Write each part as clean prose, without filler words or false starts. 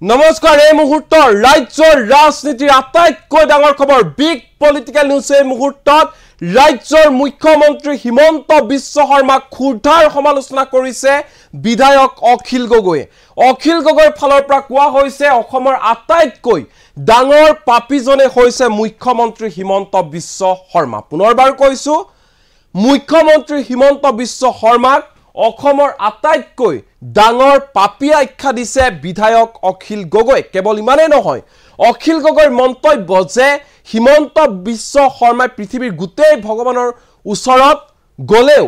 নমস্কাৰ এই মুহূৰ্তৰ ৰাজ্যৰ ৰাজনীতিৰ আটাইতকৈ ডাঙৰ খবৰ বিগ পলিটিক্যাল নিউজ এই মুহূৰ্তত ৰাজ্যৰ মুখ্যমন্ত্ৰী হিমন্ত বিশ্ব শৰ্মাক খুৰধাৰ সমালোচনা কৰিছে বিধায়ক অখিল গগৈ ফালৰ পৰা কোৱা হৈছে অসমৰ আটাইতকৈ ডাঙৰ পাপীজনে হৈছে মুখ্যমন্ত্ৰী হিমন্ত বিশ্ব শৰ্মা পুনৰবাৰ কৈছো মুখ্যমন্ত্ৰী হিমন্ত বিশ্ব শৰ্মাক অসমৰ আটাইতকৈ ডাঙৰ পাপী আখ্যা দিছে বিধায়ক অখিল গগৈ কেৱল ইমানেই নহয় অখিল গগৈৰ মন্তব্য যে হিমন্ত বিশ্ব শৰ্মাই পৃথিৱীৰ গোটেই ভগৱানৰ ওচৰত গলেও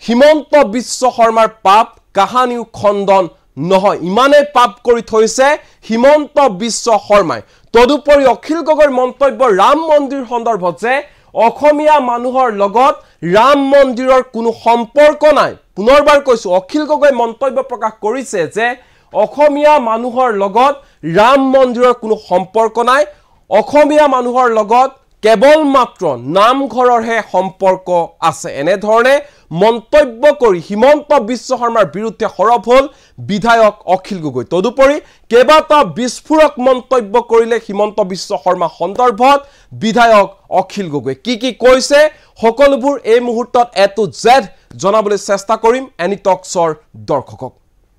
হিমন্ত বিশ্ব শৰ্মাৰ পাপ কাহানিও খণ্ডন নহয় ইমানেই পাপ কৰি থৈছে হিমন্ত বিশ্ব শৰ্মাই তদুপৰি অখিল গগৈৰ মন্তব্য ৰাম মন্দিৰ সন্দৰ্ভত যে অসমীয়া মানুহৰ লগত ৰাম মন্দিৰৰ কোনো সম্পৰ্ক নাই পুনৰবাৰ কৈছো অখিল গগৈ মন্তব্য প্ৰকাশ কৰিছে যে অসমীয়া মানুহৰ লগত ৰাম মন্দিৰৰ কোনো সম্পৰ্ক নাই অসমীয়া মানুহৰ লগত কেৱল মাত্ৰ নামঘৰৰহে সম্পৰ্ক আছে এনে ধৰণে মন্তব্য কৰি হিমন্ত বিশ্ব শৰ্মাৰ বিৰুদ্ধে সৰব হল বিধায়ক অখিল গগৈ তদুপৰি কেবাটা বিস্ফোৰক মন্তব্য কৰিলে হিমন্ত বিশ্ব শৰ্মা সন্দৰ্ভত বিধায়ক অখিল গগৈ কি কৈছে সকলোবোৰ এই মুহূৰ্তত এটু জেড জনাবলৈ চেষ্টা কৰিম এনি টক্সৰ দৰ্শকক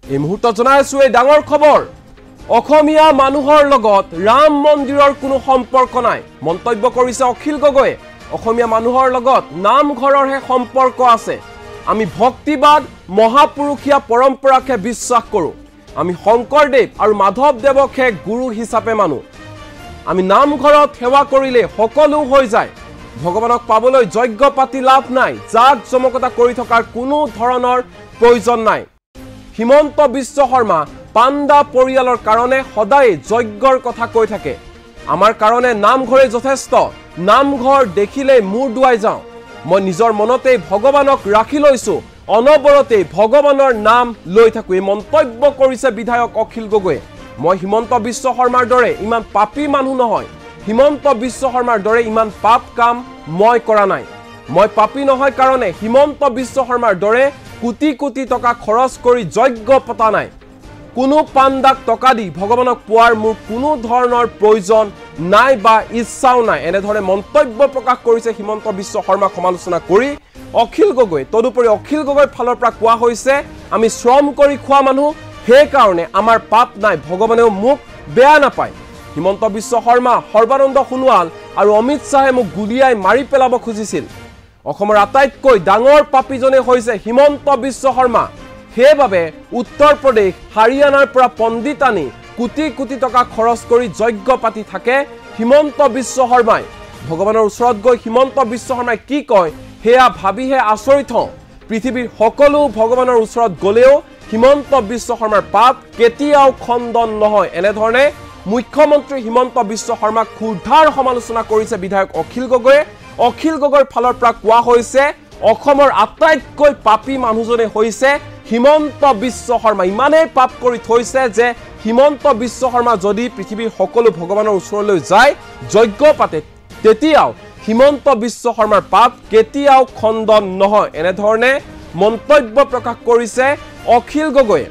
এই মুহূৰ্তত জনাইছো এই ডাঙৰ খবৰ অসমীয়া মানুহৰ লগত ৰাম মন্দিৰৰ কোনো সম্পৰ্ক নাই মন্তব্য কৰিছে অখিল গগৈ অসমীয়া মানুহৰ লগত নামঘৰৰহে সম্পৰ্ক আছে আমি ভক্তিবাদ মহাপুৰুষীয়া পৰম্পৰাকে বিশ্বাস কৰো আমি শংকৰদেৱ আৰু মাধৱদেৱকে গুৰু হিচাপে মানো আমি নামঘৰত সেৱা কৰিলে সকলো হৈ যায় ভগৱানক পাবলৈ যজ্ঞ পাতি লাভ নাই জাক জমকতা কৰি থকাৰ কোনো ধৰণৰ প্ৰয়োজন নাই হিমন্ত বিশ্ব শৰ্মা পাণ্ডা পৰিয়ালৰ কাৰণে সদায় যজ্ঞৰ কথা কৈ থাকে আমাৰ কাৰণে নামঘৰে যথেষ্ট নামঘৰ দেখিলে মূৰ দুৱাই যাওঁ মই নিজৰ মনতে ভগৱানক ৰাখি লৈছো অনবৰতে ভগৱানৰ নাম লৈ থাকো এই মন্তব্য কৰিছে বিধায়ক অখিল গগৈ মই হিমন্ত বিশ্ব শৰ্মাৰ দৰে ইমান পাপী মানুহ নহয় হিমন্ত বিশ্ব শৰ্মাৰ দৰে ইমান পাপ কাম মই কৰা নাই মই পাপী নহয় কাৰণে হিমন্ত বিশ্ব শৰ্মাৰ দৰে কোটি কোটি টকা খৰচ কৰি যজ্ঞ পতা নাই কোনো পাণ্ডাক টকা দি ভগৱানক পোৱাৰ মোৰ কোনো ধৰণৰ প্ৰয়োজন নাই বা ইচ্ছাও নাই এনে ধৰণে মন্তব্য প্ৰকাশ কৰিছে হিমন্ত বিশ্ব শৰ্মাক সমালোচনা কৰি অখিল গগৈ তদুপৰি অখিল গগৈৰ ফালৰ পৰা কোৱা হৈছে আমি শ্ৰম কৰি খোৱা মানুহ সেই কাৰণে আমাৰ পাপ নাই ভগৱানেও মোক বেয়া নাপায় হিমন্ত বিশ্ব শৰ্মা সৰ্বানন্দ সোণোৱাল আৰু অমিত শাহে মোক গুলিয়াই মাৰি পেলাব খুজিছিল অসমৰ আটাইতকৈ ডাঙৰ পাপীজনে হৈছে হিমন্ত বিশ্ব শৰ্মা সেইবাবে উত্তৰ প্ৰদেশ হাৰিয়ানাৰ পৰা পণ্ডিত আনি কোটি কোটি টকা খৰচ কৰি যজ্ঞ পাতি থাকে হিমন্ত বিশ্ব শৰ্মাই ভগৱানৰ ওচৰত গৈ হিমন্ত বিশ্ব শৰ্মাই কি কয় হেয়া ভাবিহে আচৰিত হওঁ পৃথিৱীৰ সকলো ভগৱানৰ ওচৰত গলেও হিমন্ত বিশ্ব শৰ্মাৰ পাপ কেতিয়াও খণ্ডন নহয় এনে ধৰণে মুখ্যমন্ত্ৰী হিমন্ত বিশ্ব শৰ্মাক খুৰধাৰ সমালোচনা কৰিছে বিধায়ক অখিল গগৈৰ ফালৰ পৰা কোৱা হৈছে অসমৰ আটাইতকৈ পাপী মানুহজনে হৈছে হিমন্ত বিশ্ব শৰ্মা ইমানেই পাপ কৰি থৈছে যে হিমন্ত বিশ্ব শৰ্মা যদি পৃথিৱীৰ সকলো ভগৱানৰ ওচৰলৈ যায় যজ্ঞ পাতে তেতিয়াও হিমন্ত বিশ্ব শৰ্মাৰ পাপ কেতিয়াও খণ্ডন নহয় এনে ধৰণে মন্তব্য প্ৰকাশ কৰিছে অখিল গগৈয়ে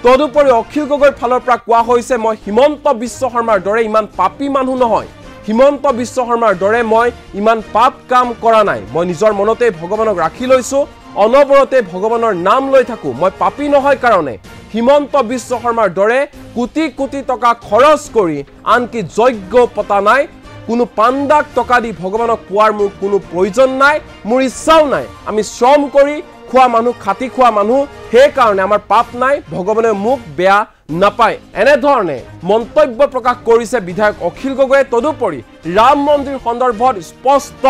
তদুপৰি অখিল গগৈৰ ফালৰ পৰা কোৱা হৈছে মই হিমন্ত বিশ্ব শৰ্মাৰ দৰে ইমান পাপী মানুহ নহয় হিমন্ত বিশ্ব শৰ্মাৰ দৰে মই ইমান পাপ কাম কৰা নাই মই নিজৰ মনতে ভগৱানক ৰাখি লৈছো অনবৰতে ভগৱানৰ নাম লৈ থাকো মই পাপী নহয় কাৰণে হিমন্ত বিশ্ব শৰ্মাৰ দৰে কোটি কোটি টকা খৰচ কৰি আনকি যজ্ঞ পতা নাই কোনো পাণ্ডাক টকা দি ভগৱানক পোৱাৰ মোৰ কোনো প্ৰয়োজন নাই মোৰ ইচ্ছাও নাই আমি শ্ৰম কৰি খোৱা মানুহ খাতি খোৱা মানুহ সেই কাৰণে আমাৰ পাপ নাই ভগৱানে মোক বেয়া নাপায় এনে ধৰণে মন্তব্য প্ৰকাশ কৰিছে বিধায়ক অখিল গগৈয়ে তদুপৰি ৰাম মন্দিৰ সন্দৰ্ভত স্পষ্ট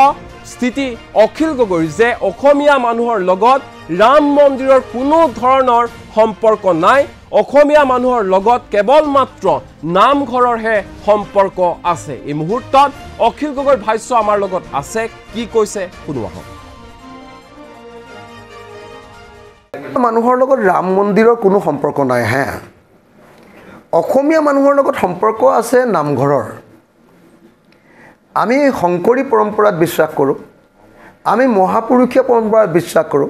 স্থিতি অখিল গগৈৰ যে অসমীয়া মানুহৰ লগত ৰাম মন্দিৰৰ কোনো ধৰণৰ সম্পৰ্ক নাই অসমীয়া মানুহৰ লগত কেৱল মাত্ৰ নামঘৰৰহে সম্পৰ্ক আছে এই মুহূৰ্তত অখিল গগৈৰ ভাষ্য আমাৰ লগত আছে কি কৈছে শুনো আহক মানুহৰ লগত ৰাম মন্দিৰৰ কোনো সম্পৰ্ক নাই হে অসমীয়া মানুহৰ লগত সম্পৰ্ক আছে নামঘৰৰ আমি শংকৰী পৰম্পৰাত বিশ্বাস কৰোঁ আমি মহাপুৰুষীয় পৰম্পৰাত বিশ্বাস কৰোঁ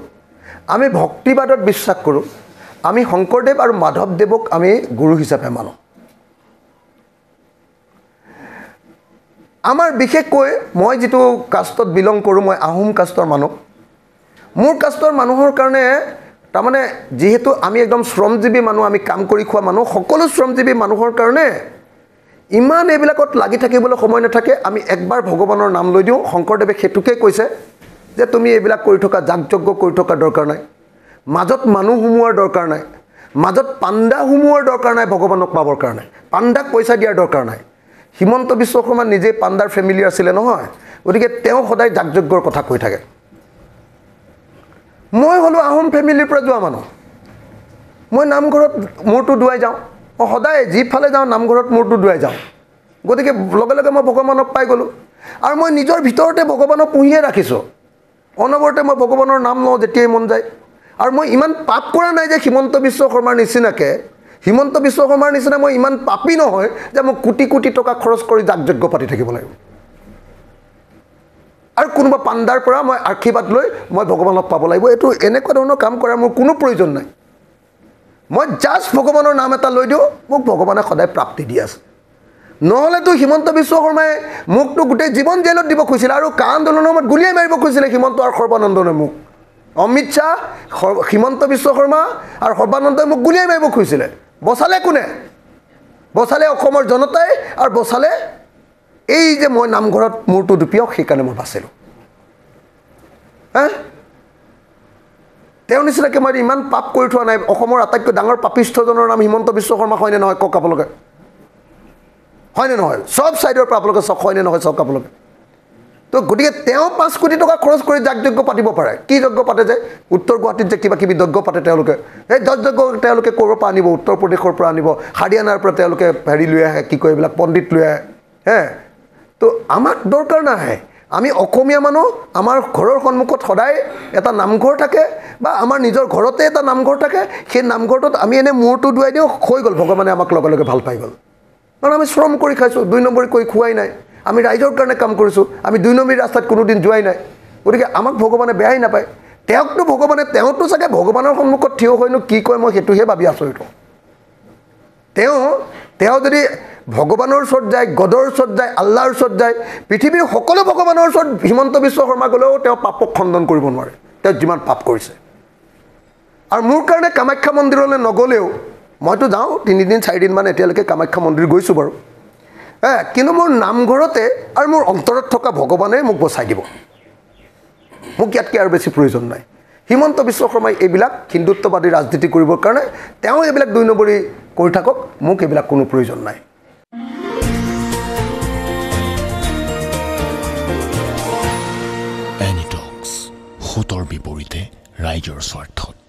আমি ভক্তিবাদত বিশ্বাস কৰোঁ আমি শংকৰদেৱ আৰু মাধৱদেৱক আমি গুৰু হিচাপে মানো আমাৰ বিশেষকৈ মই যিটো কাষ্টত বিলং কৰোঁ, মই আহোম কাষ্টৰ মানুহ, মোৰ কাষ্টৰ মানুহৰ কাৰণে তাৰমানে যিহেতু আমি একদম শ্ৰমজীৱী মানুহ, আমি কাম কৰি খোৱা মানুহ, সকলো শ্ৰমজীৱী মানুহৰ কাৰণে ইমান এইবিলাকত লাগি থাকিবলৈ সময় নাথাকে। আমি একবাৰ ভগৱানৰ নাম লৈ দিওঁ। শংকৰদেৱে সেইটোকে কৈছে যে তুমি এইবিলাক কৰি থকা, যাগযজ্ঞ কৰি থকা দৰকাৰ নাই, মাজত মানুহ সোমোৱাৰ দৰকাৰ নাই, মাজত পাণ্ডা সোমোৱাৰ দৰকাৰ নাই, ভগৱানক পাবৰ কাৰণে পাণ্ডাক পইচা দিয়াৰ দৰকাৰ নাই। হিমন্ত বিশ্ব শৰ্মা নিজে পাণ্ডাৰ ফেমিলি আছিলে নহয়, গতিকে তেওঁ সদায় যাগযজ্ঞৰ কথা কৈ থাকে। মই হ'লোঁ আহোম ফেমিলিৰ পৰা যোৱা মানুহ, মই নামঘৰত মূৰটো দুৱাই যাওঁ, মই সদায় যিফালে যাওঁ নামঘৰত মূৰটো দুৱাই যাওঁ। গতিকে লগে লগে মই ভগৱানক পাই গ'লোঁ। আৰু মই নিজৰ ভিতৰতে ভগৱানক পুহিয়ে ৰাখিছোঁ। অনবৰতে মই ভগৱানৰ নাম লওঁ যেতিয়াই মন যায়। আৰু মই ইমান পাপ কৰা নাই যে হিমন্ত বিশ্ব শৰ্মাৰ নিচিনাকৈ, হিমন্ত বিশ্ব শৰ্মাৰ নিচিনা মই ইমান পাপী নহয় যে মই কোটি কোটি টকা খৰচ কৰি যাগযজ্ঞ পাতি থাকিব লাগিব আৰু কোনোবা পাণ্ডাৰ পৰা মই আশীৰ্বাদ লৈ মই ভগৱানক পাব লাগিব। এইটো এনেকুৱা ধৰণৰ কাম কৰাৰ মোৰ কোনো প্ৰয়োজন নাই। মই জাষ্ট ভগৱানৰ নাম এটা লৈ দিওঁ, মোক ভগৱানে সদায় প্ৰাপ্তি দি আছে। নহ'লেতো হিমন্ত বিশ্ব শৰ্মাই মোকতো গোটেই জীৱন জেলত দিব খুজিছিলে আৰু কা আন্দোলনৰ সময়ত গুলিয়াই মাৰিব খুজিছিলে হিমন্ত আৰু সৰ্বানন্দনে মোক। অমিত শ্বাহ, হিমন্ত বিশ্ব শৰ্মা আৰু সৰ্বানন্দই মোক গুলিয়াই মাৰিব খুজিছিলে। বচালে কোনে? বচালে অসমৰ জনতাই, আৰু বচালে এই যে মই নামঘৰত মূৰটো দুপিয়াওঁ, সেইকাৰণে মই বাচিলোঁ। তেওঁৰ নিচিনাকৈ মই ইমান পাপ কৰি থোৱা নাই। অসমৰ আটাইতকৈ ডাঙৰ পাপিষ্ঠজনৰ নাম হিমন্ত বিশ্ব শৰ্মা, হয়নে নহয় কওক আপোনালোকে? হয়নে নহয়? চব ছাইডৰ পৰা আপোনালোকে চক, হয়নে নহয় চক আপোনালোকে? তো গতিকে তেওঁ 5 কোটি টকা খৰচ কৰি যাগযজ্ঞ পাতিব পাৰে। কি যজ্ঞ পাতে যে উত্তৰ গুৱাহাটীত যে কিবা কিবি যজ্ঞ পাতে তেওঁলোকে, সেই যজ্ঞ তেওঁলোকে ক'ৰ পৰা আনিব? উত্তৰ প্ৰদেশৰ পৰা আনিব, হাৰিয়ানাৰ পৰা তেওঁলোকে হেৰি লৈ আহে, কি কয় এইবিলাক পণ্ডিত লৈ আহে। তো আমাক দৰকাৰ নাই। আমি অসমীয়া মানুহ, আমাৰ ঘৰৰ সন্মুখত সদায় এটা নামঘৰ থাকে বা আমাৰ নিজৰ ঘৰতে এটা নামঘৰ থাকে। সেই নামঘৰটোত আমি এনে মূৰটো দুৱাই দিওঁ, হৈ গ'ল, ভগৱানে আমাক লগে লগে ভাল পাই গ'ল। কাৰণ আমি শ্ৰম কৰি খাইছোঁ, 2 নম্বৰী কৰি খোৱাই নাই। আমি ৰাইজৰ কাৰণে কাম কৰিছোঁ, আমি 2 নম্বৰী ৰাস্তাত কোনোদিন যোৱাই নাই। গতিকে আমাক ভগৱানে বেয়াই নাপায়। তেওঁকতো ভগৱানে, তেওঁতো চাগে ভগৱানৰ সন্মুখত থিয় হয়নো কি কয় মই সেইটোহে ভাবি আচৰিত হওঁ। তেওঁ যদি ভগৱানৰ ওচৰত যায়, গডৰ ওচৰত যায়, আল্লাহৰ ওচৰত যায়, পৃথিৱীৰ সকলো ভগৱানৰ ওচৰত হিমন্ত বিশ্ব শৰ্মা গ'লেও তেওঁ পাপক খণ্ডন কৰিব নোৱাৰে, তেওঁ যিমান পাপ কৰিছে। আৰু মোৰ কাৰণে কামাখ্যা মন্দিৰলৈ নগ'লেও, মইতো যাওঁ 3 দিন 4 দিনমান এতিয়ালৈকে কামাখ্যা মন্দিৰ গৈছোঁ বাৰু, কিন্তু মোৰ নামঘৰতে আৰু মোৰ অন্তৰত থকা ভগৱানে মোক বচাই দিব। মোক ইয়াতকৈ আৰু বেছি প্ৰয়োজন নাই। হিমন্ত বিশ্ব শৰ্মাই এইবিলাক হিন্দুত্ববাদী ৰাজনীতি কৰিবৰ কাৰণে তেওঁ এইবিলাক 2 নম্বৰী কৰি থাকক, মোক এইবিলাক কোনো প্ৰয়োজন নাই। এনিটক্স, সোঁতৰ বিপৰীতে ৰাইজৰ স্বাৰ্থত।